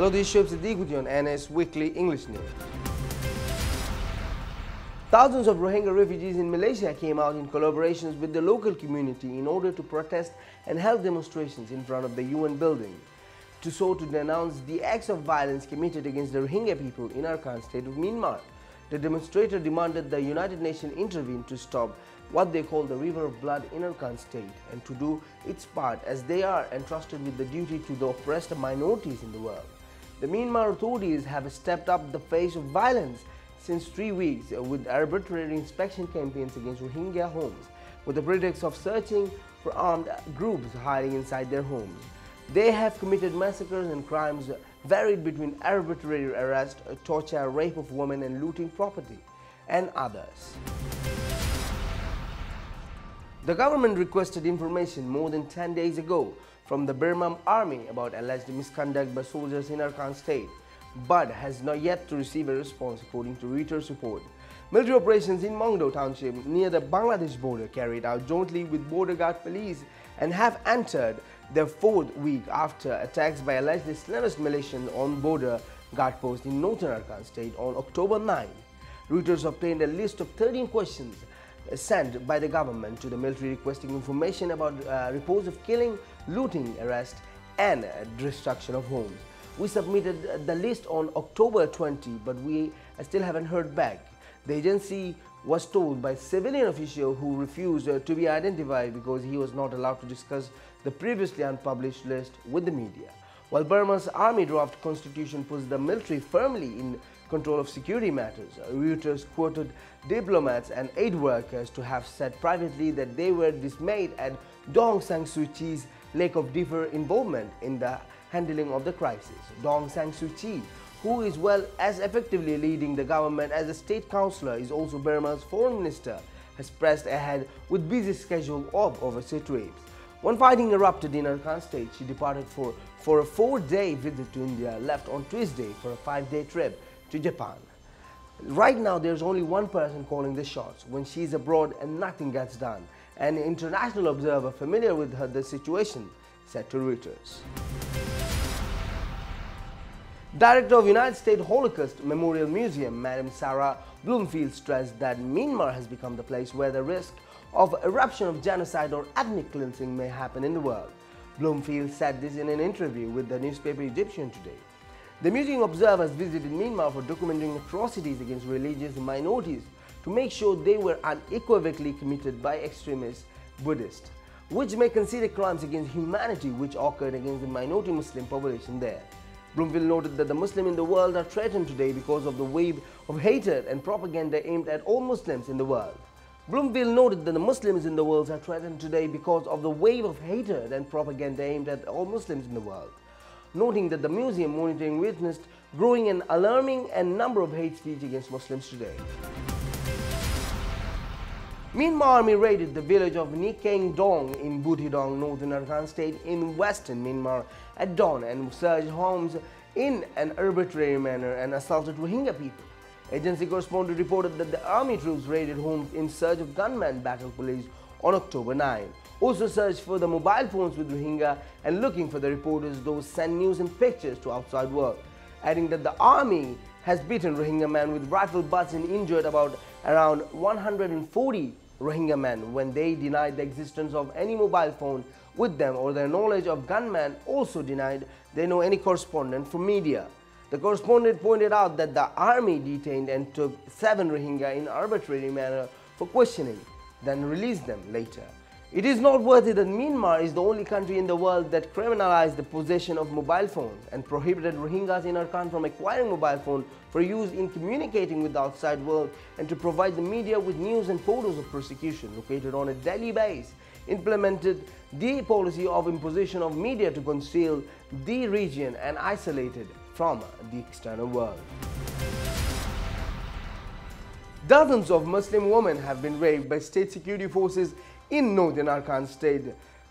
Hello, this is Shoaib Siddiqui on NS Weekly English News. Thousands of Rohingya refugees in Malaysia came out in collaborations with the local community in order to protest and held demonstrations in front of the UN building to denounce the acts of violence committed against the Rohingya people in Arakan state of Myanmar. The demonstrators demanded the United Nations intervene to stop what they call the river of blood in Arakan state and to do its part as they are entrusted with the duty to the oppressed minorities in the world. The Myanmar authorities have stepped up the face of violence since 3 weeks with arbitrary inspection campaigns against Rohingya homes with the pretext of searching for armed groups hiding inside their homes. They have committed massacres and crimes varied between arbitrary arrest, torture, rape of women and looting property and others. The government requested information more than 10 days ago from the Burma army about alleged misconduct by soldiers in Arakan state, but has not yet to receive a response according to Reuters report. Military operations in Mongdo township near the Bangladesh border carried out jointly with border guard police and have entered their 4th week after attacks by alleged Islamist militias on border guard post in northern Arakan state on October 9. Reuters obtained a list of 13 questions sent by the government to the military requesting information about reports of killing, looting, arrest and destruction of homes. We submitted the list on October 20, but we still haven't heard back. The agency was told by a civilian official who refused to be identified because he was not allowed to discuss the previously unpublished list with the media. While Burma's army draft constitution puts the military firmly in control of security matters, Reuters quoted diplomats and aid workers to have said privately that they were dismayed at Aung San Suu Kyi's lack of deeper involvement in the handling of the crisis. Aung San Suu Kyi, who is well as effectively leading the government as a state councillor, is also Burma's foreign minister, has pressed ahead with busy schedule of overseas trips. When fighting erupted in Arakan state, she departed for a 4-day visit to India, left on Tuesday for a 5-day trip to Japan. Right now, there's only one person calling the shots when she's abroad and nothing gets done. An international observer familiar with the situation said to Reuters. Director of United States Holocaust Memorial Museum, Madam Sarah Bloomfield, stressed that Myanmar has become the place where the risk of eruption of genocide or ethnic cleansing may happen in the world. Bloomfield said this in an interview with the newspaper Egyptian today. The museum observers visited Myanmar for documenting atrocities against religious minorities to make sure they were unequivocally committed by extremist Buddhists, which may consider crimes against humanity which occurred against the minority Muslim population there. Bloomfield noted that the Muslims in the world are threatened today because of the wave of hatred and propaganda aimed at all Muslims in the world. Bloomfield noted that the Muslims in the world are threatened today because of the wave of hatred and propaganda aimed at all Muslims in the world, noting that the museum monitoring witnessed growing and alarming number of hate speech against Muslims today. Myanmar army raided the village of Nikeng Dong in Butidong, northern Arakan state in western Myanmar at dawn and searched homes in an arbitrary manner and assaulted Rohingya people. Agency correspondent reported that the army troops raided homes in search of gunmen battle police on October 9. Also searched for the mobile phones with Rohingya and looking for the reporters those send news and pictures to outside world, adding that the army has beaten Rohingya men with rifle butts and injured around 140 Rohingya men when they denied the existence of any mobile phone with them or their knowledge of gunmen. Also denied they know any correspondent from media. The correspondent pointed out that the army detained and took 7 Rohingya in arbitrary manner for questioning, then released them later. It is noteworthy that Myanmar is the only country in the world that criminalized the possession of mobile phones and prohibited Rohingyas in Arakan from acquiring mobile phones for use in communicating with the outside world and to provide the media with news and photos of persecution located on a daily basis, implemented the policy of imposition of media to conceal the region and isolate it from the external world. Dozens of Muslim women have been raped by state security forces in northern Arakan state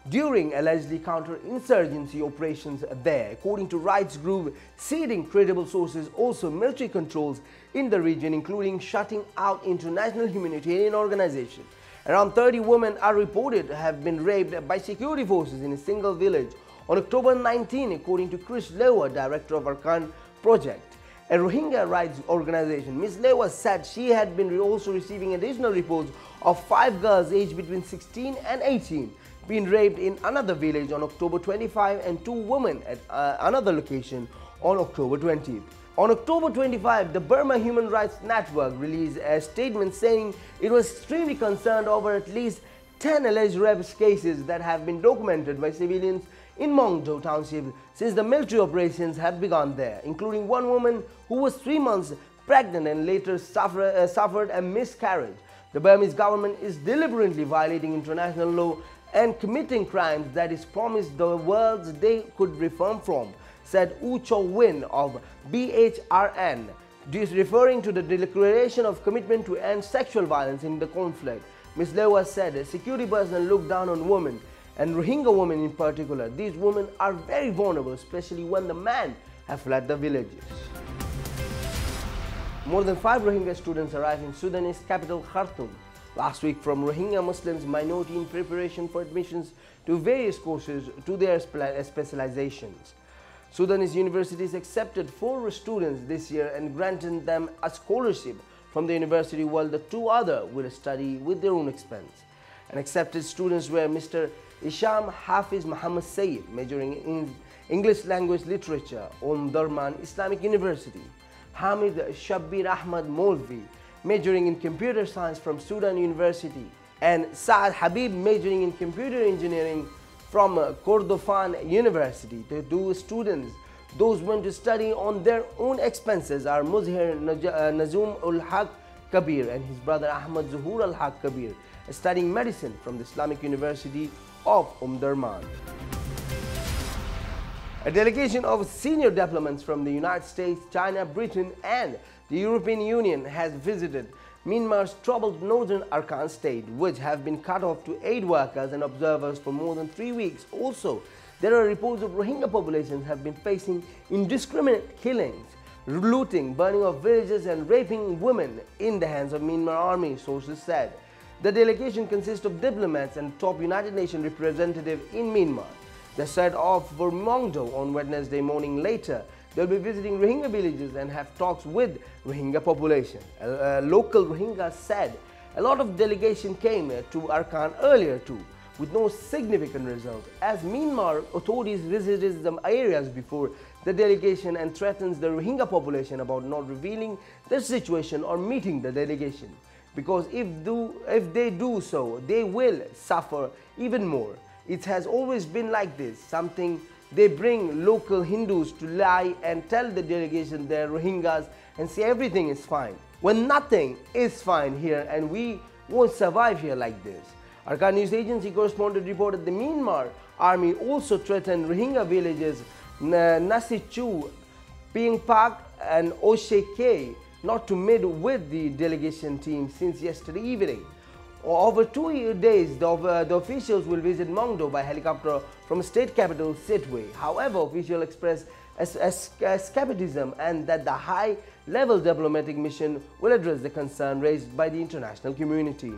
during allegedly counter-insurgency operations there. According to rights group citing credible sources, also military controls in the region, including shutting out international humanitarian organizations. Around 30 women are reported to have been raped by security forces in a single village on October 19, according to Chris Lewa, director of Arakan project, a Rohingya rights organization. Ms. Lewa said she had been also receiving additional reports of 5 girls aged between 16 and 18 being raped in another village on October 25 and 2 women at another location on October 20. On October 25, the Burma Human Rights Network released a statement saying it was extremely concerned over at least 10 alleged rape cases that have been documented by civilians in Mongdo Township since the military operations had begun there, including one woman who was 3 months pregnant and later suffered a miscarriage. The Burmese government is deliberately violating international law and committing crimes that is promised the world they could reform from, said Woo Cho-win of BHRN, referring to the declaration of commitment to end sexual violence in the conflict. Ms. Lewa said security personnel look down on women, and Rohingya women in particular. These women are very vulnerable, especially when the men have fled the villages. More than 5 Rohingya students arrived in Sudanese capital Khartoum last week from Rohingya Muslims minority in preparation for admissions to various courses to their specializations. Sudanese universities accepted 4 students this year and granted them a scholarship from the university, while the 2 others will study with their own expense. And accepted students were Mr. Isham Hafiz Muhammad Sayyid, majoring in English language literature, Omdurman Islamic University; Hamid Shabbir Ahmad Molvi, majoring in computer science from Sudan University; and Saad Habib, majoring in computer engineering from Kordofan University. The 2 students, those went to study on their own expenses, are Muzhir Nazum ul Haq Kabir and his brother Ahmad Zuhur al Haq Kabir, studying medicine from the Islamic University of Omdurman. A delegation of senior diplomats from the United States, China, Britain and the European Union has visited Myanmar's troubled northern Arakan state, which have been cut off to aid workers and observers for more than 3 weeks. Also, there are reports of Rohingya populations have been facing indiscriminate killings, looting, burning of villages and raping women in the hands of Myanmar army, sources said. The delegation consists of diplomats and top United Nations representative in Myanmar. They set off for Mongdo on Wednesday morning. Later, they'll be visiting Rohingya villages and have talks with Rohingya population. A local Rohingya said a lot of delegation came to Arakan earlier too, with no significant result, as Myanmar authorities visited the areas before the delegation and threatens the Rohingya population about not revealing their situation or meeting the delegation, because if they do so, they will suffer even more. It has always been like this, something they bring local Hindus to lie and tell the delegation they're Rohingyas and say everything is fine, when nothing is fine here and we won't survive here like this. Arakan News Agency correspondent reported the Myanmar army also threatened Rohingya villages Nasichu, Ping Pak and Osheke not to meet with the delegation team since yesterday evening. Over 2 days, the officials will visit Mongdo by helicopter from state capital Sitwe. However, officials expressed skepticism and that the high-level diplomatic mission will address the concern raised by the international community.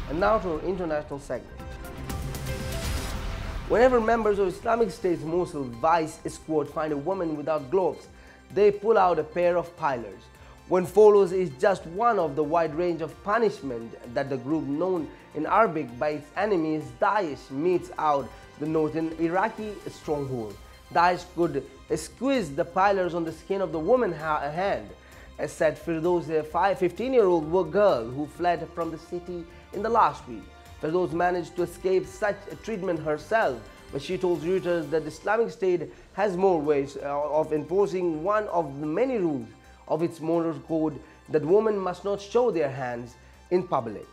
And now to our international segment. Whenever members of Islamic State's Mosul Vice Squad find a woman without gloves, they pull out a pair of pilers. When follows is just one of the wide range of punishment that the group, known in Arabic by its enemies Daesh, meets out the northern Iraqi stronghold. Daesh could squeeze the pilers on the skin of the woman's hand, as said Firdoz, a 15-year-old girl who fled from the city in the last week. Firdoz managed to escape such treatment herself, but she told Reuters that the Islamic State has more ways of enforcing one of the many rules of its moral code, that women must not show their hands in public.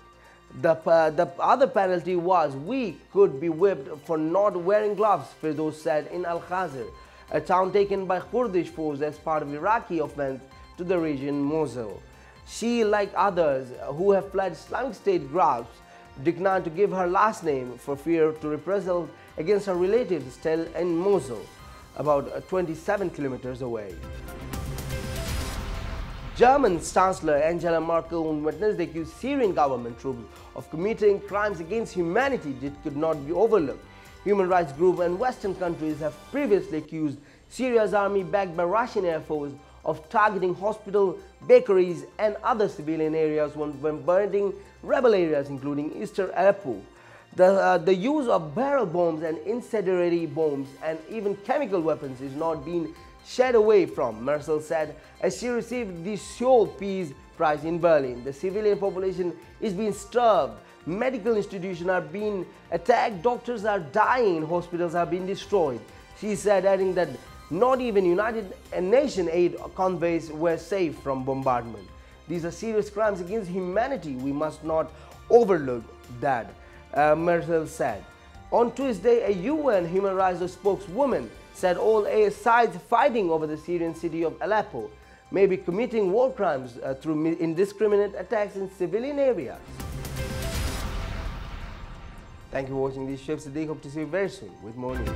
The other penalty was we could be whipped for not wearing gloves, Firdoz said in Al-Khazir, a town taken by Kurdish forces as part of Iraqi offense to the region Mosul. She, like others who have fled Islamic State grasps, declined to give her last name for fear to reprisal against her relatives still in Mosul, about 27 kilometers away. German Chancellor Angela Merkel on Wednesday accused Syrian government troops of committing crimes against humanity that could not be overlooked. Human rights groups and Western countries have previously accused Syria's army, backed by Russian Air Force, of targeting hospitals, bakeries and other civilian areas when bombarding rebel areas including eastern Aleppo. The use of barrel bombs and incendiary bombs and even chemical weapons is not being shied away from, Merkel said as she received the Seoul Peace Prize in Berlin. The civilian population is being starved, medical institutions are being attacked, doctors are dying, hospitals are being destroyed. She said, adding that not even United Nations aid convoys were safe from bombardment. These are serious crimes against humanity. We must not overlook that, Merkel said. On Tuesday, a UN human rights spokeswoman said all sides fighting over the Syrian city of Aleppo may be committing war crimes through indiscriminate attacks in civilian areas. Thank you for watching these ships. I hope to see you very soon with more news.